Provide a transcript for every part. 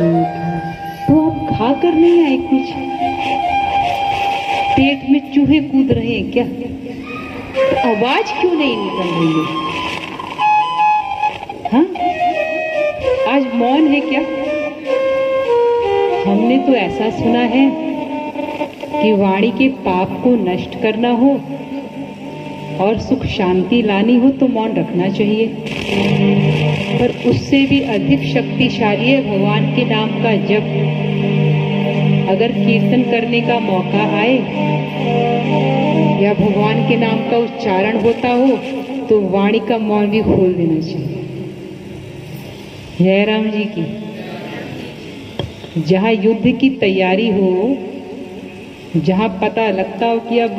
तो आप खा कर नहीं आए कुछ? पेट में चूहे कूद रहे हैं क्या? आवाज क्यों नहीं निकल रही है? हाँ, आज मौन है क्या? हमने तो ऐसा सुना है कि वाणी के पाप को नष्ट करना हो और सुख शांति लानी हो तो मौन रखना चाहिए, पर उससे भी अधिक शक्तिशाली है भगवान के नाम का जप। अगर कीर्तन करने का मौका आए या भगवान के नाम का उच्चारण होता हो तो वाणी का मौन भी खोल देना चाहिए। जय राम जी की। जहाँ युद्ध की तैयारी हो, जहाँ पता लगता हो कि अब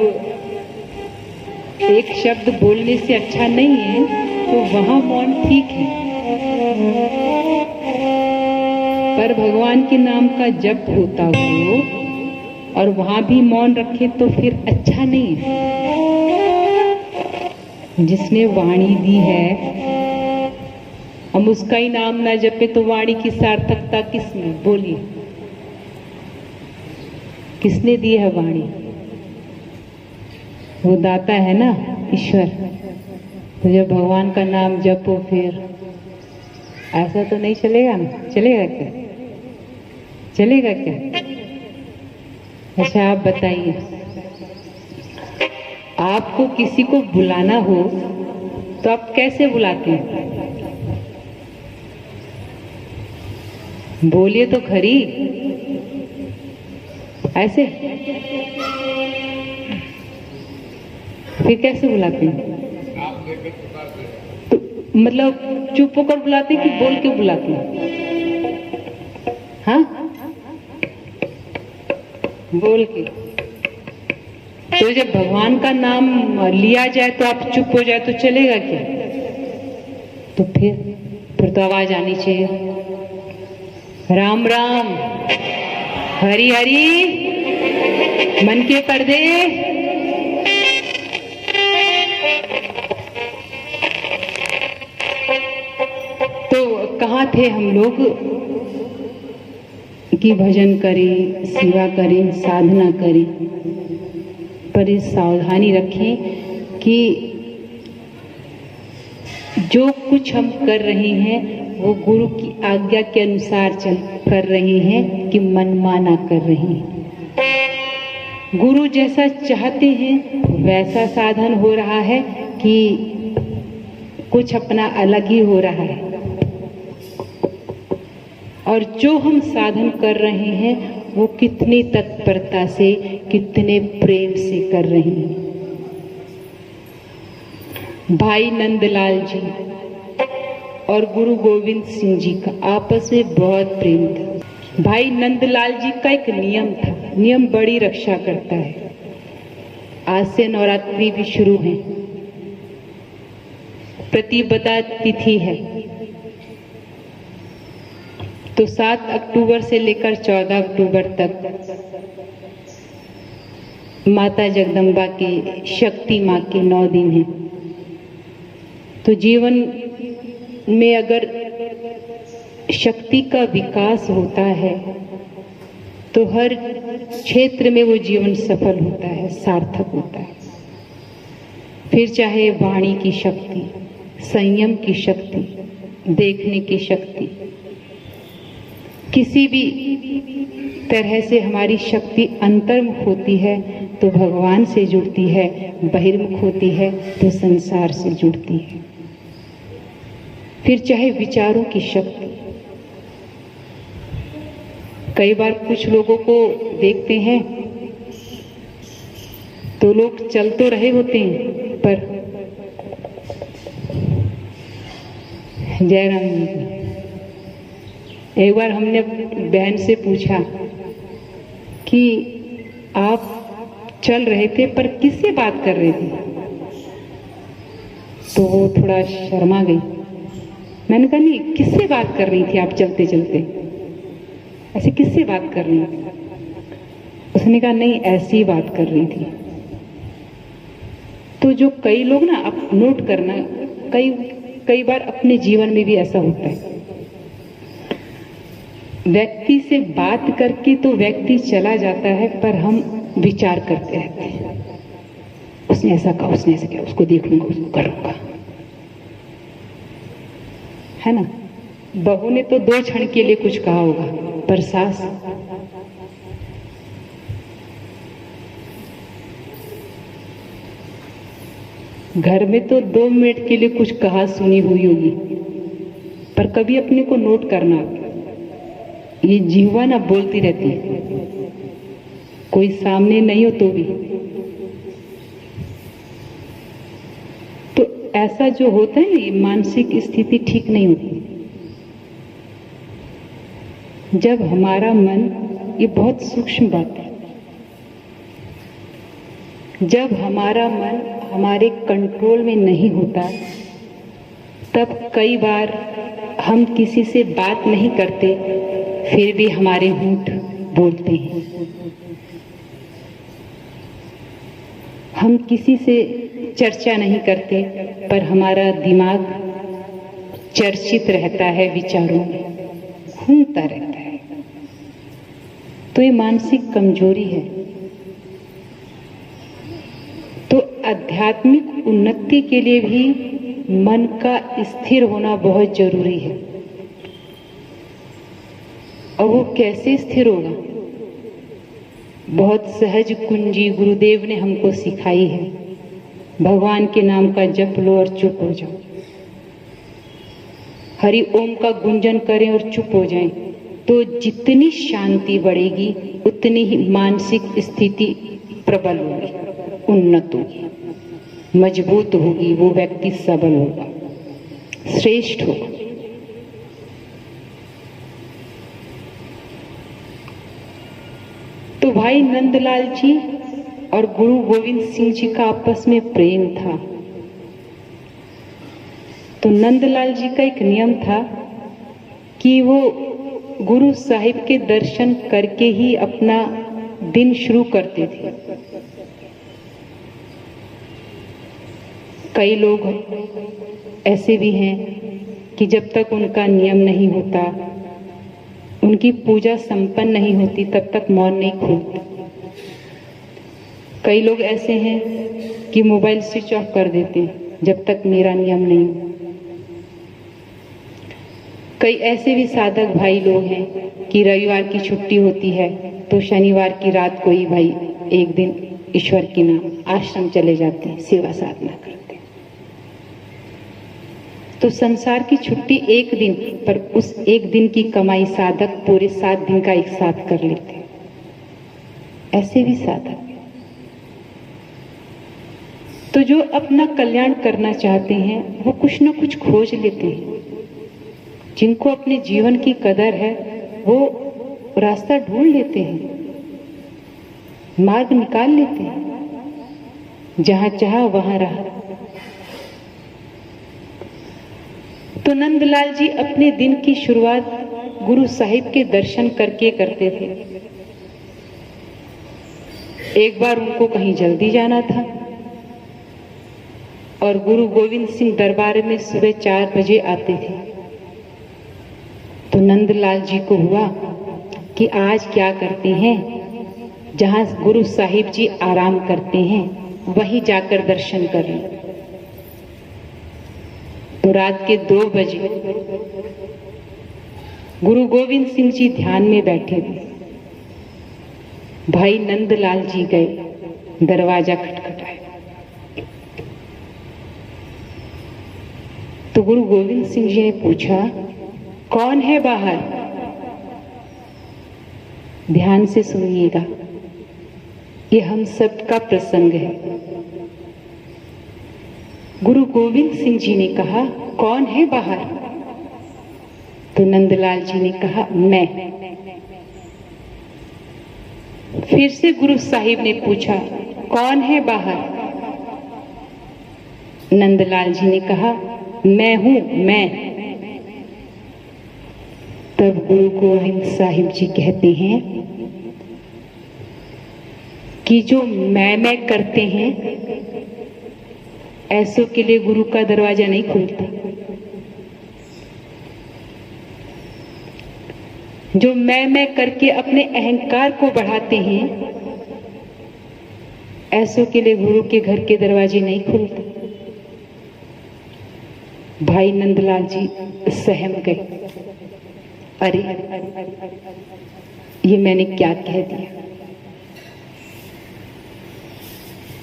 एक शब्द बोलने से अच्छा नहीं है, तो वहाँ मौन ठीक है, पर भगवान के नाम का जप होता हो और वहाँ भी मौन रखे तो फिर अच्छा नहीं है। जिसने वाणी दी है, हम उसका ही नाम ना जपे तो वाणी की सार्थकता किसमें? बोलिए, किसने दी है वाणी? वो दाता है ना, ईश्वर। तो जब भगवान का नाम जपो फिर ऐसा तो नहीं चलेगा ना? चलेगा क्या? चलेगा क्या? अच्छा, आप बताइए, आपको किसी को बुलाना हो तो आप कैसे बुलाते हैं? बोलिए तो खरी, ऐसे? फिर कैसे बुलाते हैं? तो मतलब चुप होकर बुलाते हैं कि बोल के बुलाते हैं? हाँ, बोल के। तो जब भगवान का नाम लिया जाए तो आप चुप हो जाए तो चलेगा क्या? तो फिर तो आवाज आनी चाहिए, राम राम, हरि हरि, मन के पर्दे। तो कहाँ थे हम लोग कि भजन करें, सेवा करें, साधना करें, पर इस सावधानी रखें कि जो कुछ हम कर रहे हैं वो गुरु की आज्ञा के अनुसार चल कर रहे हैं कि मनमाना कर रहे हैं। गुरु जैसा चाहते हैं वैसा साधन हो रहा है कि कुछ अपना अलग ही हो रहा है? और जो हम साधन कर रहे हैं वो कितनी तत्परता से, कितने प्रेम से कर रहे हैं। भाई नंदलाल जी और गुरु गोविंद सिंह जी का आपस में बहुत प्रेम था। भाई नंदलाल जी का एक नियम था, नियम बड़ी रक्षा करता है। आज से नवरात्रि भी शुरू है, प्रतिपदा तिथि है, तो 7 अक्टूबर से लेकर 14 अक्टूबर तक माता जगदम्बा के, शक्ति माँ के 9 दिन हैं। तो जीवन में अगर शक्ति का विकास होता है तो हर क्षेत्र में वो जीवन सफल होता है, सार्थक होता है। फिर चाहे वाणी की शक्ति, संयम की शक्ति, देखने की शक्ति, किसी भी तरह से हमारी शक्ति अंतर्मुख होती है तो भगवान से जुड़ती है, बहिर्मुख होती है तो संसार से जुड़ती है। फिर चाहे विचारों की शक्ति, कई बार कुछ लोगों को देखते हैं तो लोग चल तो रहे होते हैं पर जयराम जी, एक बार हमने बहन से पूछा कि आप चल रहे थे पर किससे बात कर रहे थे? तो वो थोड़ा शर्मा गई। मैंने कहा नहीं, किससे बात कर रही थी आप चलते चलते? ऐसे किससे बात कर रही थी? उसने कहा नहीं, ऐसी ही बात कर रही थी। तो जो कई लोग ना, आप नोट करना, कई बार अपने जीवन में भी ऐसा होता है व्यक्ति से बात करके तो व्यक्ति चला जाता है, पर हम विचार करते रहते हैं, उसने ऐसा कहा, उसने ऐसा किया, उसको देखूंगा, उसको करूंगा, है ना। बहू ने तो 2 क्षण के लिए कुछ कहा होगा, पर सास घर में तो 2 मिनट के लिए कुछ कहा सुनी हुई होगी, पर कभी अपने को नोट करना, ये जीवा ना बोलती रहती है, कोई सामने नहीं हो तो भी। तो ऐसा जो होता है ना, ये मानसिक स्थिति ठीक नहीं होती। जब हमारा मन, ये बहुत सूक्ष्म बात है, जब हमारा मन हमारे कंट्रोल में नहीं होता, तब कई बार हम किसी से बात नहीं करते, फिर भी हमारे होंठ बोलते हैं। हम किसी से चर्चा नहीं करते, पर हमारा दिमाग चर्चित रहता है, विचारों में घूमता रहता है। तो ये मानसिक कमजोरी है। तो आध्यात्मिक उन्नति के लिए भी मन का स्थिर होना बहुत जरूरी है। और वो कैसे स्थिर होगा? बहुत सहज कुंजी गुरुदेव ने हमको सिखाई है। भगवान के नाम का जप लो और चुप हो जाओ। हरि ओम का गुंजन करें और चुप हो जाएं, तो जितनी शांति बढ़ेगी उतनी ही मानसिक स्थिति प्रबल होगी, उन्नत होगी, मजबूत होगी, वो व्यक्ति सबल होगा, श्रेष्ठ होगा। तो भाई नंदलाल जी और गुरु गोविंद सिंह जी का आपस में प्रेम था। तो नंदलाल जी का एक नियम था कि वो गुरु साहिब के दर्शन करके ही अपना दिन शुरू करते थे। कई लोग ऐसे भी हैं कि जब तक उनका नियम नहीं होता, उनकी पूजा संपन्न नहीं होती, तब तक मौन नहीं खोलते। कई लोग ऐसे हैं कि मोबाइल स्विच ऑफ कर देते हैं जब तक मेरा नियम नहीं हो। कई ऐसे भी साधक भाई लोग हैं कि रविवार की छुट्टी होती है तो शनिवार की रात को ही भाई एक दिन ईश्वर के नाम आश्रम चले जाते हैं, सेवा साधना करते हैं। तो संसार की छुट्टी एक दिन, पर उस एक दिन की कमाई साधक पूरे 7 दिन का एक साथ कर लेते हैं। ऐसे भी साधक। तो जो अपना कल्याण करना चाहते हैं वो कुछ ना कुछ खोज लेते हैं। जिनको अपने जीवन की कदर है वो रास्ता ढूंढ लेते हैं, मार्ग निकाल लेते हैं, जहां चाहा वहां रहा। तो नंदलाल जी अपने दिन की शुरुआत गुरु साहिब के दर्शन करके करते थे। एक बार उनको कहीं जल्दी जाना था और गुरु गोविंद सिंह दरबार में सुबह 4 बजे आते थे। तो नंदलाल जी को हुआ कि आज क्या करते हैं, जहां गुरु साहिब जी आराम करते हैं वहीं जाकर दर्शन कर लें। तो रात के 2 बजे गुरु गोविंद सिंह जी ध्यान में बैठे थे। भाई नंदलाल जी गए, दरवाजा खटखटाया। तो गुरु गोविंद सिंह जी ने पूछा, कौन है बाहर? ध्यान से सुनिएगा, ये हम सबका प्रसंग है। गुरु गोविंद सिंह जी ने कहा, कौन है बाहर? तो नंदलाल जी ने कहा, मैं। फिर से गुरु साहिब ने पूछा, कौन है बाहर? नंदलाल जी ने कहा, मैं हूं, मैं। तब गुरु गोविंद साहिब जी कहते हैं कि जो मैं करते हैं ऐसों के लिए गुरु का दरवाजा नहीं खुलता। जो मैं करके अपने अहंकार को बढ़ाते हैं, ऐसों के लिए गुरु के घर के दरवाजे नहीं खुलते। भाई नंदलाल जी सहम गए, अरे ये मैंने क्या कह दिया।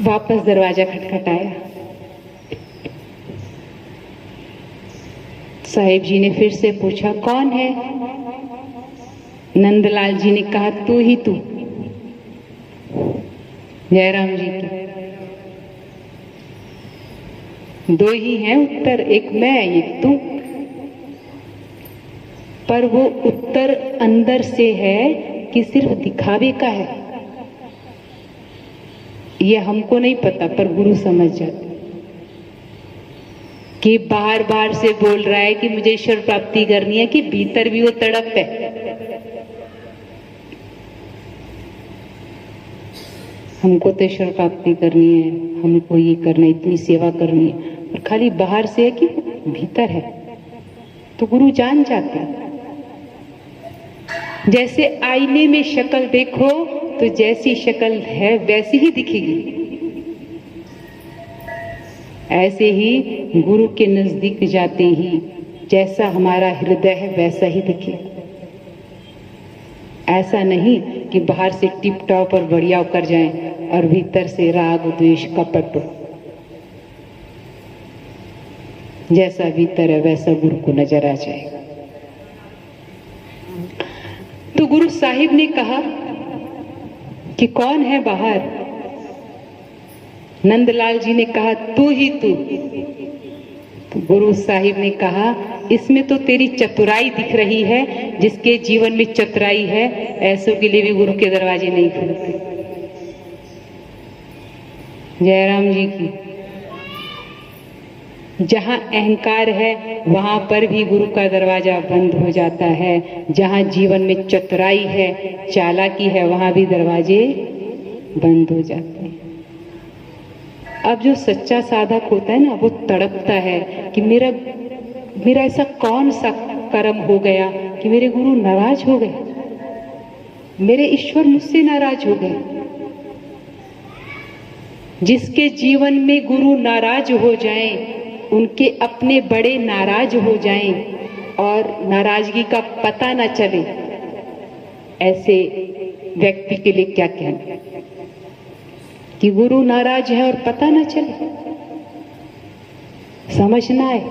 वापस दरवाजा खटखटाया। साहिब जी ने फिर से पूछा, कौन है? नंदलाल जी ने कहा, तू ही तू। जयराम जी की दो ही हैं उत्तर, एक मैं एक तू। पर वो उत्तर अंदर से है कि सिर्फ दिखावे का है, ये हमको नहीं पता, पर गुरु समझ जाते कि बार बार से बोल रहा है कि मुझे ईश्वर प्राप्ति करनी है, कि भीतर भी वो तड़प है। हमको तो ईश्वर प्राप्ति करनी है, हमको ये करना है, इतनी सेवा करनी है, और खाली बाहर से है कि भीतर है। तो गुरु जान जाते हैं। जैसे आईने में शक्ल देखो तो जैसी शक्ल है वैसी ही दिखेगी, ऐसे ही गुरु के नजदीक जाते ही जैसा हमारा हृदय है वैसा ही दिखे। ऐसा नहीं कि बाहर से टिप टॉप और बढ़िया कर जाएं और भीतर से राग द्वेष कपट हो। जैसा भीतर है वैसा गुरु को नजर आ जाएगा। तो गुरु साहिब ने कहा कि कौन है बाहर? नंदलाल जी ने कहा, तू ही तू। तो गुरु साहिब ने कहा, इसमें तो तेरी चतुराई दिख रही है। जिसके जीवन में चतुराई है, ऐसों के लिए भी गुरु के दरवाजे नहीं खुलते। जयराम जी की जहां अहंकार है वहां पर भी गुरु का दरवाजा बंद हो जाता है। जहां जीवन में चतुराई है, चालाकी है, वहां भी दरवाजे बंद हो जाते हैं। अब जो सच्चा साधक होता है ना, वो तड़पता है कि मेरा ऐसा कौन सा कर्म हो गया कि मेरे गुरु नाराज हो गए, मेरे ईश्वर मुझसे नाराज हो गए। जिसके जीवन में गुरु नाराज हो जाएं, उनके अपने बड़े नाराज हो जाएं और नाराजगी का पता न चले, ऐसे व्यक्ति के लिए क्या कहना कि गुरु नाराज है और पता न चले। समझना है,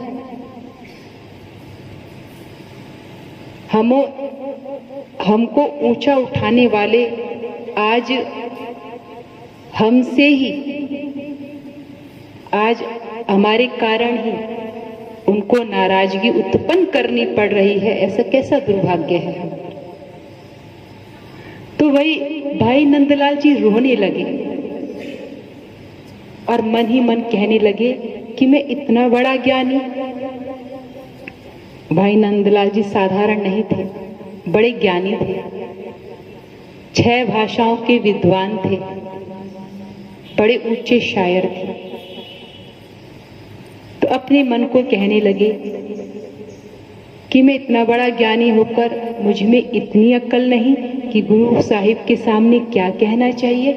हमको ऊंचा उठाने वाले आज हमसे ही, आज हमारे कारण ही उनको नाराजगी उत्पन्न करनी पड़ रही है। ऐसा कैसा दुर्भाग्य है। तो वही भाई नंदलाल जी रोने लगे और मन ही मन कहने लगे कि मैं इतना बड़ा ज्ञानी। भाई नंदलाल जी साधारण नहीं थे, बड़े ज्ञानी थे, 6 भाषाओं के विद्वान थे, बड़े ऊंचे शायर थे। तो अपने मन को कहने लगे कि मैं इतना बड़ा ज्ञानी होकर मुझ में इतनी अक्ल नहीं कि गुरु साहिब के सामने क्या कहना चाहिए।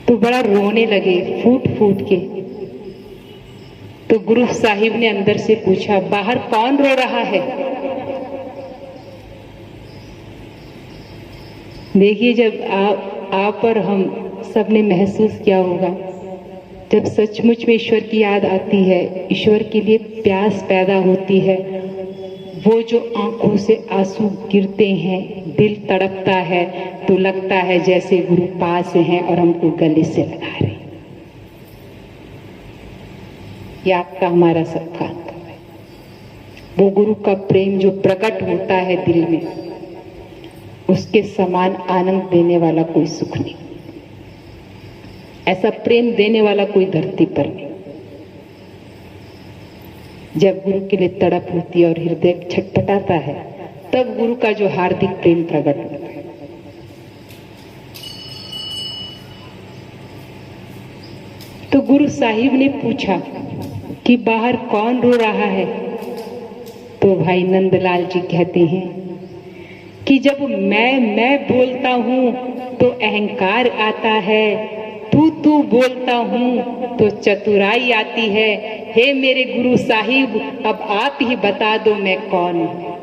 तो बड़ा रोने लगे फूट फूट के। तो गुरु साहिब ने अंदर से पूछा, बाहर कौन रो रहा है? देखिए, जब आप और हम सब ने महसूस किया होगा, जब सचमुच में ईश्वर की याद आती है, ईश्वर के लिए प्यास पैदा होती है, वो जो आंखों से आंसू गिरते हैं, दिल तड़पता है, तो लगता है जैसे गुरु पास हैं और हमको गले से लगा रहे हैं। ये आपका हमारा सबका अनुभव है। वो गुरु का प्रेम जो प्रकट होता है दिल में, उसके समान आनंद देने वाला कोई सुख नहीं, ऐसा प्रेम देने वाला कोई धरती पर नहीं। जब गुरु के लिए तड़प होती है और हृदय छटपटाता है, तब गुरु का जो हार्दिक प्रेम प्रकट होता है। तो गुरु साहिब ने पूछा कि बाहर कौन रो रहा है? तो भाई नंदलाल जी कहते हैं कि जब मैं बोलता हूं तो अहंकार आता है, तू बोलता हूं तो चतुराई आती है। हे मेरे गुरु साहिब, अब आप ही बता दो मैं कौन हूं।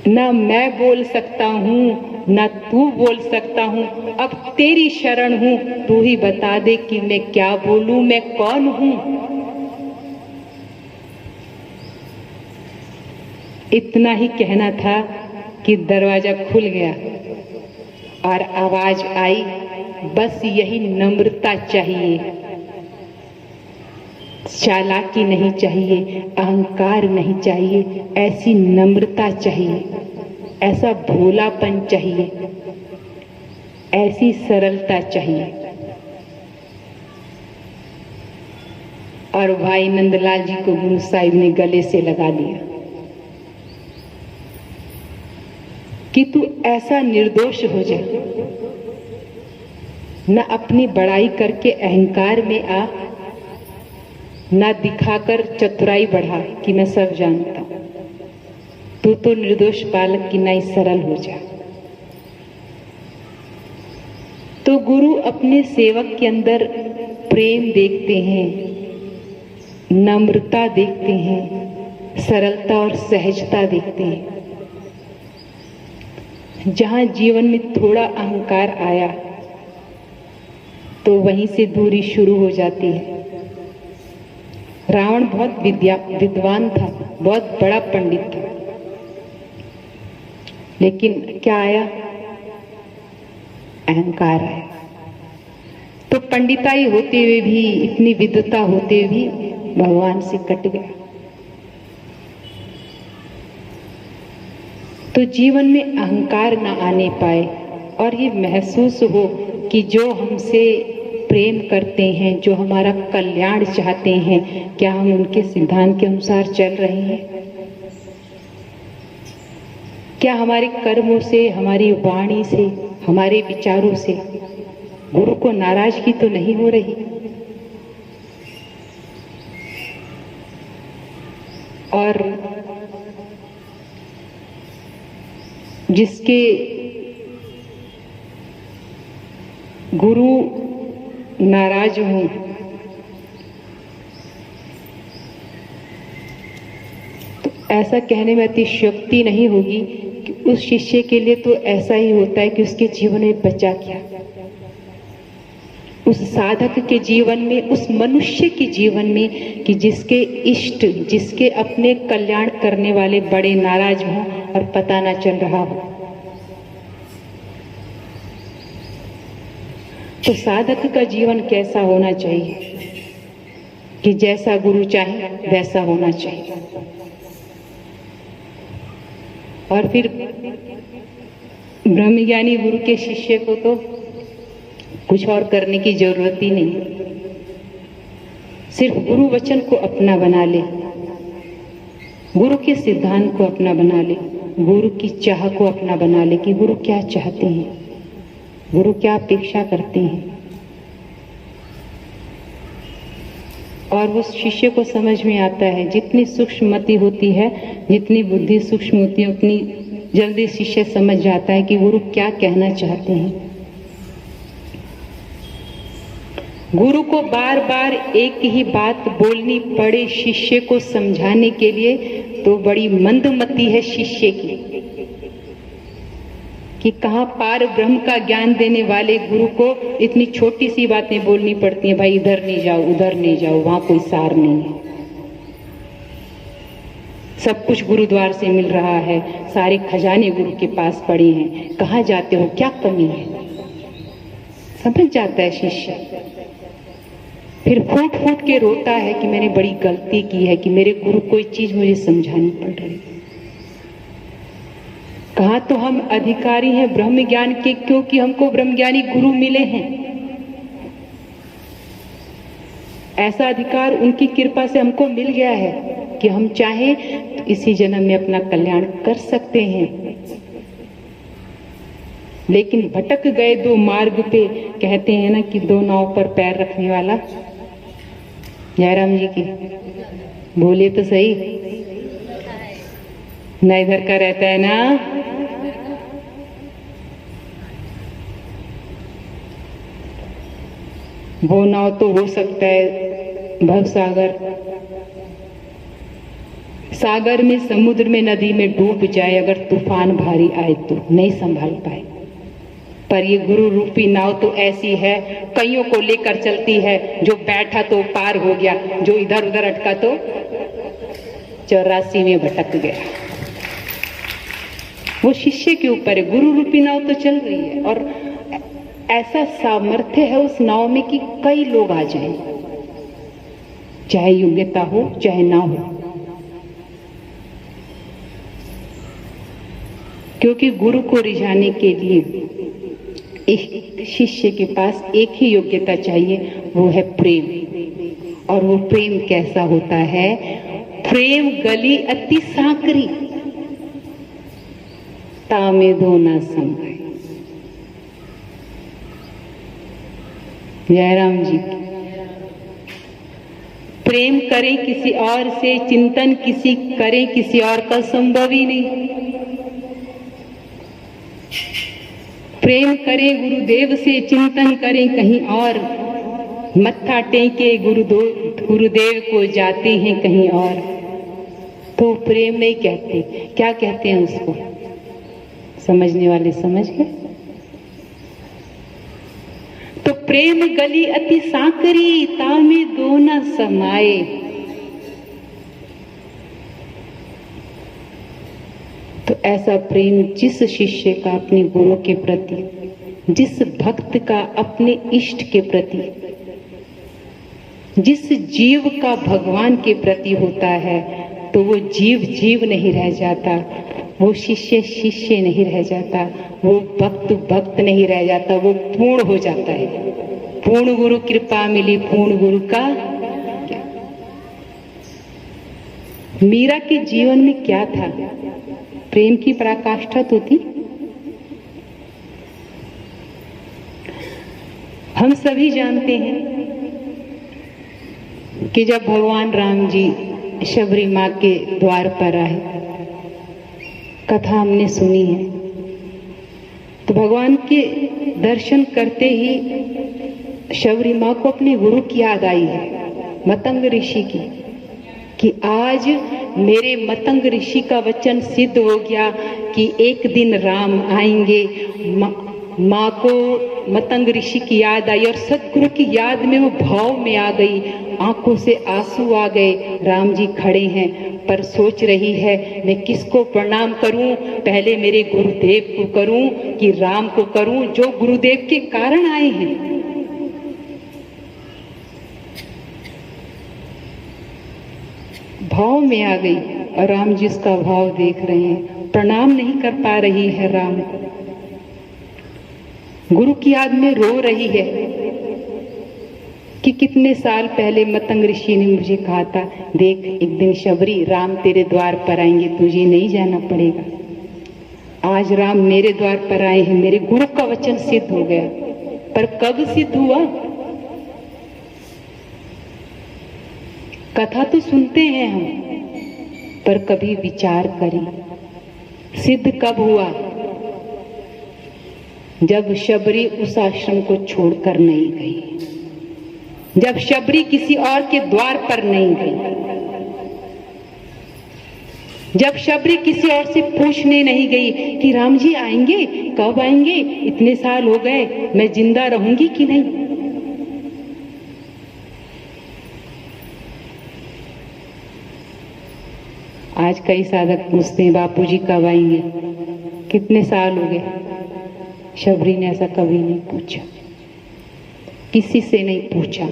ना मैं बोल सकता हूं ना तू बोल सकता हूं, अब तेरी शरण हूं, तू ही बता दे कि मैं क्या बोलूं, मैं कौन हूं। इतना ही कहना था कि दरवाजा खुल गया और आवाज आई, बस यही नम्रता चाहिए, चालाकी नहीं चाहिए, अहंकार नहीं चाहिए, ऐसी नम्रता चाहिए, ऐसा भोलापन चाहिए, ऐसी सरलता चाहिए। और भाई नंदलाल जी को गुरु साहिब ने गले से लगा लिया कि तू ऐसा निर्दोष हो जा, न अपनी बड़ाई करके अहंकार में आ, ना दिखाकर चतुराई बढ़ा कि मैं सब जानता हूं। तू तो निर्दोष बालक की नाई सरल हो जा। तो गुरु अपने सेवक के अंदर प्रेम देखते हैं, नम्रता देखते हैं, सरलता और सहजता देखते हैं। जहां जीवन में थोड़ा अहंकार आया तो वहीं से दूरी शुरू हो जाती है। रावण बहुत विद्वान था, बहुत बड़ा पंडित था, लेकिन क्या आया? अहंकार आया। तो पंडिताई होते हुए भी, इतनी विद्वता होते हुए भी भगवान से कट गया। तो जीवन में अहंकार ना आने पाए और ये महसूस हो कि जो हमसे प्रेम करते हैं, जो हमारा कल्याण चाहते हैं, क्या हम उनके सिद्धांत के अनुसार चल रहे हैं? क्या हमारे कर्मों से, हमारी वाणी से, हमारे विचारों से गुरु को नाराजगी तो नहीं हो रही? और जिसके गुरु नाराज हों, तो ऐसा कहने में अतिशयोक्ति नहीं होगी कि उस शिष्य के लिए तो ऐसा ही होता है कि उसके जीवन में बचा क्या, उस साधक के जीवन में, उस मनुष्य के जीवन में, कि जिसके इष्ट, जिसके अपने कल्याण करने वाले बड़े नाराज हों और पता ना चल रहा हो। तो साधक का जीवन कैसा होना चाहिए कि जैसा गुरु चाहे वैसा होना चाहिए। और फिर ब्रह्मज्ञानी गुरु के शिष्य को तो कुछ और करने की जरूरत ही नहीं, सिर्फ गुरु वचन को अपना बना ले, गुरु के सिद्धांत को अपना बना ले, गुरु की चाह को अपना बना ले कि गुरु क्या चाहते हैं, गुरु क्या अपेक्षा करते हैं। और वो शिष्य को समझ में आता है, जितनी सूक्ष्मति होती है, जितनी बुद्धि सूक्ष्म होती है, उतनी जल्दी शिष्य समझ जाता है कि गुरु क्या कहना चाहते हैं। गुरु को बार बार एक ही बात बोलनी पड़े शिष्य को समझाने के लिए, तो बड़ी मंदमति है शिष्य की कि कहां पार ब्रह्म का ज्ञान देने वाले गुरु को इतनी छोटी सी बातें बोलनी पड़ती हैं। भाई इधर नहीं जाओ, उधर नहीं जाओ, वहां कोई सार नहीं है, सब कुछ गुरुद्वार से मिल रहा है, सारे खजाने गुरु के पास पड़े हैं, कहां जाते हो, क्या कमी है। समझ जाता है शिष्य, फिर फूट फूट के रोता है कि मैंने बड़ी गलती की है कि मेरे गुरु कोई चीज मुझे समझानी पड़ रही। कहा तो हम अधिकारी हैं ब्रह्म ज्ञान के, क्योंकि हमको ब्रह्मज्ञानी गुरु मिले हैं। ऐसा अधिकार उनकी कृपा से हमको मिल गया है कि हम चाहें तो इसी जन्म में अपना कल्याण कर सकते हैं। लेकिन भटक गए दो मार्ग पे, कहते हैं ना कि दो नाव पर पैर रखने वाला जयराम जी की बोले तो सही, ना इधर का रहता है ना। वो नाव तो हो सकता है भव सागर, सागर में, समुद्र में, नदी में डूब जाए, अगर तूफान भारी आए तो नहीं संभाल पाए। पर ये गुरु रूपी नाव तो ऐसी है, कईयों को लेकर चलती है। जो बैठा तो पार हो गया, जो इधर उधर अटका तो 84 में भटक गया। वो शिष्य के ऊपर है। गुरु रूपी नाव तो चल रही है और ऐसा सामर्थ्य है उस नाव में कि कई लोग आ जाएं, चाहे योग्यता हो चाहे ना हो, क्योंकि गुरु को रिझाने के लिए एक शिष्य के पास एक ही योग्यता चाहिए, वो है प्रेम। और वो प्रेम कैसा होता है? प्रेम गली अति सांकरी, तामे दो ना संभाए। जयराम जी, प्रेम करें किसी और से, चिंतन किसी करें किसी और का संभव ही नहीं। प्रेम करें गुरुदेव से, चिंतन करें कहीं और, मत्था टेके गुरुदेव को जाते हैं कहीं और। तो प्रेम नहीं कहते, क्या कहते हैं उसको? समझने वाले समझ गए। तो प्रेम गली अति सांकरी, तामे दो न समाए। तो ऐसा प्रेम जिस शिष्य का अपने गुरु के प्रति, जिस भक्त का अपने इष्ट के प्रति, जिस जीव का भगवान के प्रति होता है, तो वो जीव जीव नहीं रह जाता, वो शिष्य शिष्य नहीं रह जाता, वो भक्त भक्त नहीं रह जाता, वो पूर्ण हो जाता है। पूर्ण गुरु कृपा मिली, पूर्ण गुरु का। मीरा के जीवन में क्या था? प्रेम की पराकाष्ठा तो थी। हम सभी जानते हैं कि जब भगवान राम जी शबरी माँ के द्वार पर आए, कथा हमने सुनी है, तो भगवान के दर्शन करते ही शबरी माँ को अपने गुरु की याद आई है, मतंग ऋषि की, कि आज मेरे मतंग ऋषि का वचन सिद्ध हो गया कि एक दिन राम आएंगे। माँ को मतंग ऋषि की याद आई और सतगुरु की याद में वो भाव में आ गई, आंखों से आंसू आ गए। राम जी खड़े हैं पर सोच रही है मैं किसको प्रणाम करूं, पहले मेरे गुरुदेव को करूं कि राम को करूं, जो गुरुदेव के कारण आए हैं। भाव में आ गई और राम जी उसका भाव देख रहे हैं, प्रणाम नहीं कर पा रही है राम को, गुरु की याद में रो रही है कि कितने साल पहले मतंग ऋषि ने मुझे कहा था, देख एक दिन शबरी राम तेरे द्वार पर आएंगे, तुझे नहीं जाना पड़ेगा। आज राम मेरे द्वार पर आए हैं, मेरे गुरु का वचन सिद्ध हो गया। पर कब सिद्ध हुआ? कथा तो सुनते हैं हम, पर कभी विचार करें सिद्ध कब हुआ? जब शबरी उस आश्रम को छोड़कर नहीं गई, जब शबरी किसी और के द्वार पर नहीं गई, जब शबरी किसी और से पूछने नहीं गई कि राम जी आएंगे, कब आएंगे, इतने साल हो गए, मैं जिंदा रहूंगी कि नहीं। आज कई साधक पूछते हैं बापूजी कब आएंगे, कितने साल हो गए। शबरी ने ऐसा कभी नहीं पूछा, किसी से नहीं पूछा।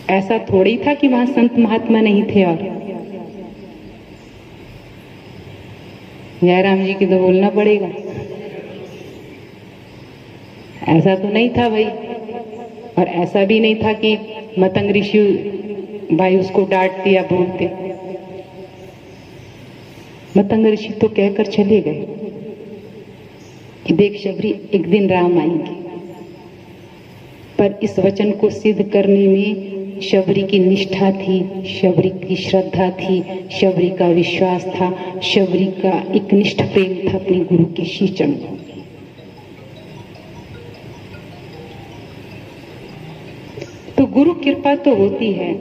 ऐसा थोड़ी था कि वहां संत महात्मा नहीं थे। और जयराम जी की तो बोलना पड़ेगा, ऐसा तो नहीं था भाई। और ऐसा भी नहीं था कि मतंग ऋषि भाई उसको डांटते या बोलते। मतंग ऋषि तो कहकर चले गए कि देख शबरी एक दिन राम आएंगे। पर इस वचन को सिद्ध करने में शबरी की निष्ठा थी, शबरी की श्रद्धा थी, शबरी का विश्वास था, शबरी का एक निष्ठ प्रेम था अपने गुरु के श्री चरणों। तो गुरु कृपा तो होती है,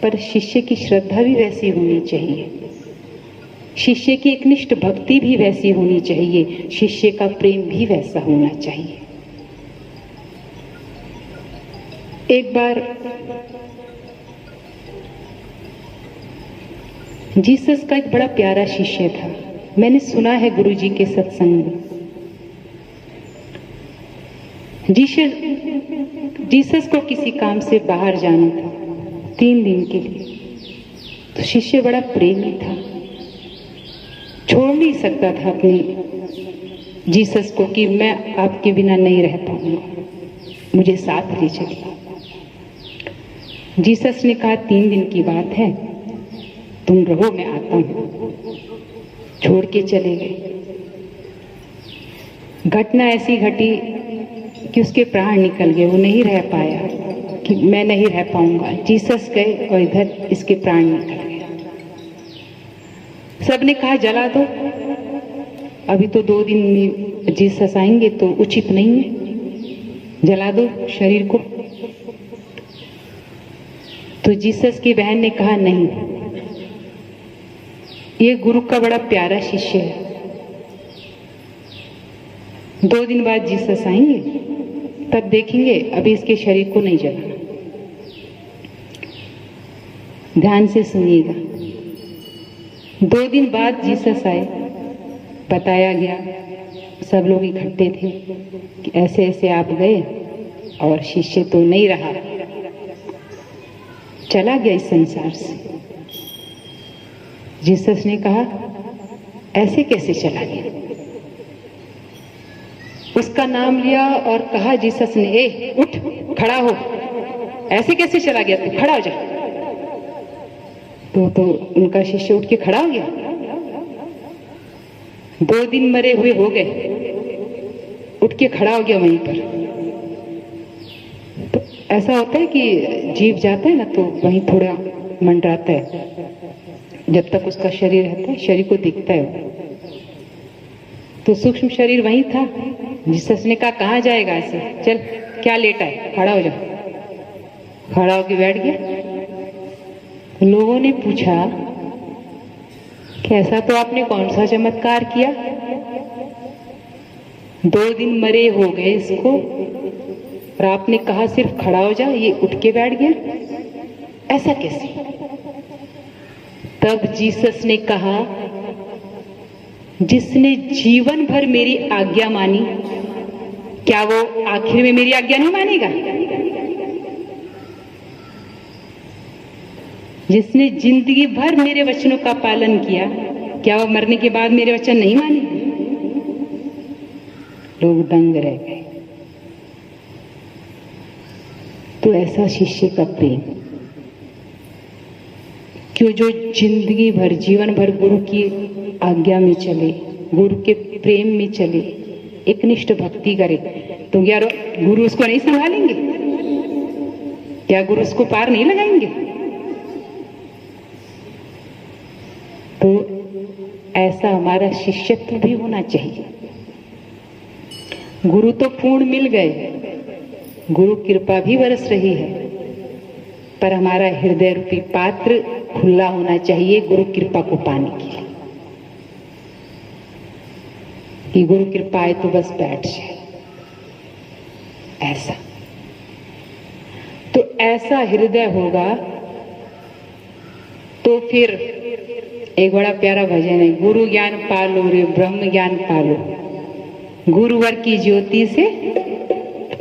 पर शिष्य की श्रद्धा भी वैसी होनी चाहिए, शिष्य की एक निष्ठ भक्ति भी वैसी होनी चाहिए, शिष्य का प्रेम भी वैसा होना चाहिए। एक बार जीसस का एक बड़ा प्यारा शिष्य था, मैंने सुना है गुरुजी के सत्संग में। जीसस को किसी काम से बाहर जाना था 3 दिन के लिए, तो शिष्य बड़ा प्रेमी था, छोड़ नहीं सकता था अपने जीसस को कि मैं आपके बिना नहीं रह पाऊंगा, मुझे साथ ले चलिए। जीसस ने कहा 3 दिन की बात है, तुम रहो, मैं आता हूं। छोड़ के चले गए। घटना ऐसी घटी कि उसके प्राण निकल गए, वो नहीं रह पाया कि मैं नहीं रह पाऊंगा। जीसस गए और इधर इसके प्राण निकल गए। सबने कहा जला दो, अभी तो 2 दिन में जीसस आएंगे तो उचित नहीं है, जला दो शरीर को। तो जीसस की बहन ने कहा नहीं, ये गुरु का बड़ा प्यारा शिष्य है, 2 दिन बाद जीसस आएंगे तब देखेंगे, अभी इसके शरीर को नहीं जलाना। ध्यान से सुनिएगा। 2 दिन बाद जीसस आए, बताया गया, सब लोग इकट्ठे थे कि ऐसे ऐसे आप गए और शिष्य तो नहीं रहा, चला गया इस संसार से। जीसस ने कहा ऐसे कैसे चला गया? उसका नाम लिया और कहा जीसस ने, ए उठ, खड़ा हो, ऐसे कैसे चला गया? तू खड़ा हो जा। तो उनका शिष्य उठ के खड़ा हो गया। 2 दिन मरे हुए हो गए, उठ के खड़ा हो गया वहीं पर। तो ऐसा होता है कि जीव जाता है ना तो वहीं थोड़ा मंडराता है, जब तक उसका शरीर रहता है, शरीर को दिखता है। तो सूक्ष्म शरीर वहीं था। जीसस ने कहा कहाँ जाएगा ऐसे, चल क्या लेटा है, खड़ा हो जा। खड़ा होके बैठ गया। लोगों ने पूछा कि ऐसा तो आपने कौन सा चमत्कार किया, 2 दिन मरे हो गए इसको और आपने कहा सिर्फ खड़ा हो जा, ये उठ के बैठ गया, ऐसा कैसे? तब जीसस ने कहा, जिसने जीवन भर मेरी आज्ञा मानी, क्या वो आखिर में मेरी आज्ञा नहीं मानेगा? जिसने जिंदगी भर मेरे वचनों का पालन किया, क्या वो मरने के बाद मेरे वचन नहीं माने? लोग दंग रह गए। तो ऐसा शिष्य का प्रेम, क्यों जो जिंदगी भर, जीवन भर गुरु की आज्ञा में चले, गुरु के प्रेम में चले, एक निष्ठ भक्ति करे, तो यार गुरु उसको नहीं संभालेंगे? क्या गुरु उसको पार नहीं लगाएंगे? तो ऐसा हमारा शिष्यत्व भी होना चाहिए। गुरु तो पूर्ण मिल गए, गुरु कृपा भी बरस रही है, पर हमारा हृदय रूपी पात्र खुला होना चाहिए गुरु कृपा को पाने के लिए। कि गुरु कृपा आए तो बस बैठ जाए, ऐसा। तो ऐसा हृदय होगा तो फिर एक बड़ा प्यारा भजन है, गुरु ज्ञान पालो रे ब्रह्म ज्ञान पालो, गुरुवर की ज्योति से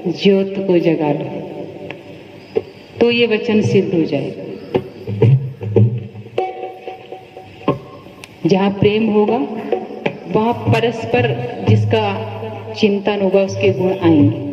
ज्योत को जगा लो। तो ये वचन सिद्ध हो जाएगा। जहां प्रेम होगा वहां परस्पर जिसका चिंतन होगा उसके गुण आएंगे।